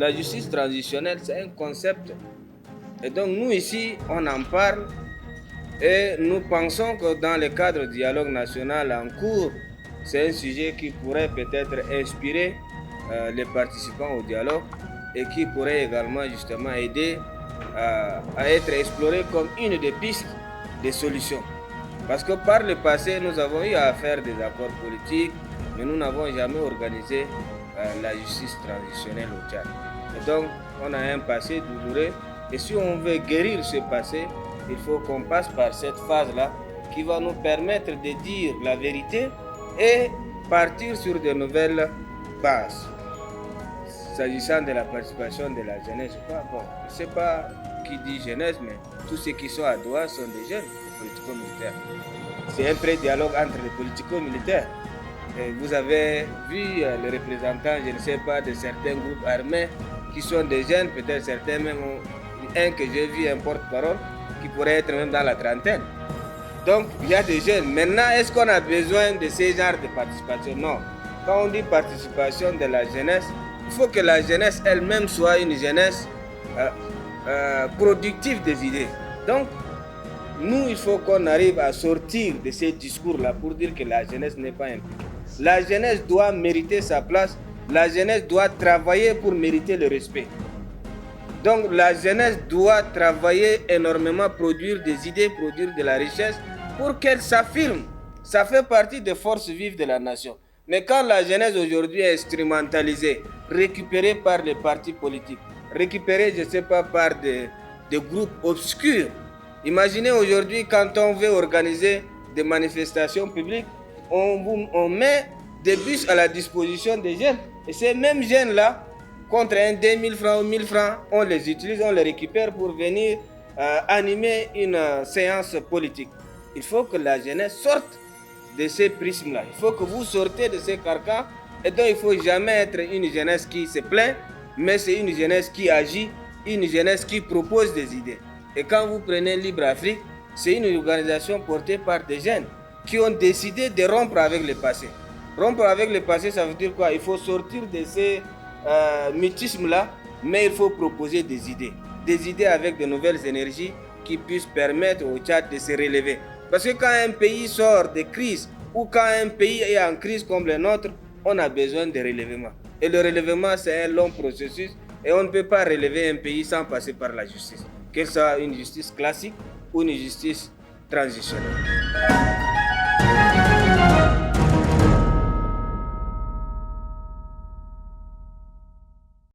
La justice transitionnelle, c'est un concept. Et donc nous ici, on en parle et nous pensons que dans le cadre du dialogue national en cours, c'est un sujet qui pourrait peut-être inspirer les participants au dialogue et qui pourrait également justement aider à être exploré comme une des pistes de solutions. Parce que par le passé, nous avons eu à faire des accords politiques, mais nous n'avons jamais organisé la justice transitionnelle au Tchad. Et donc, on a un passé douloureux. Et si on veut guérir ce passé, il faut qu'on passe par cette phase-là qui va nous permettre de dire la vérité et partir sur de nouvelles bases. S'agissant de la participation de la jeunesse, je ne sais pas qui dit jeunesse, mais tous ceux qui sont à Doha sont des jeunes politico-militaires. C'est un pré-dialogue entre les politico-militaires. Et vous avez vu les représentants, je ne sais pas, de certains groupes armés qui sont des jeunes, peut-être certains même, un que j'ai vu, un porte-parole, qui pourrait être même dans la trentaine. Donc, il y a des jeunes. Maintenant, est-ce qu'on a besoin de ces genres de participation? Non. Quand on dit participation de la jeunesse, il faut que la jeunesse elle-même soit une jeunesse productive des idées. Donc, nous, il faut qu'on arrive à sortir de ces discours-là pour dire que la jeunesse n'est pas impliquée. La jeunesse doit mériter sa place. La jeunesse doit travailler pour mériter le respect. Donc, la jeunesse doit travailler énormément, produire des idées, produire de la richesse pour qu'elle s'affirme. Ça fait partie des forces vives de la nation. Mais quand la jeunesse aujourd'hui est instrumentalisée, récupérée par les partis politiques, récupérée, je ne sais pas, par des groupes obscurs. Imaginez aujourd'hui quand on veut organiser des manifestations publiques, on met des bus à la disposition des jeunes. Et ces mêmes jeunes-là, contre un 2000 francs ou 1000 francs, on les utilise, on les récupère pour venir animer une séance politique. Il faut que la jeunesse sorte de ces prismes-là. Il faut que vous sortez de ces carcans. Et donc, il ne faut jamais être une jeunesse qui se plaint, mais c'est une jeunesse qui agit, une jeunesse qui propose des idées. Et quand vous prenez Libre Afrique, c'est une organisation portée par des jeunes qui ont décidé de rompre avec le passé. Rompre avec le passé, ça veut dire quoi? Il faut sortir de ces mythismes-là, mais il faut proposer des idées avec de nouvelles énergies qui puissent permettre au Tchad de se relever. Parce que quand un pays sort de crise ou quand un pays est en crise comme le nôtre, on a besoin de relèvement. Et le relèvement, c'est un long processus et on ne peut pas relever un pays sans passer par la justice. Que ce soit une justice classique ou une justice transitionnelle.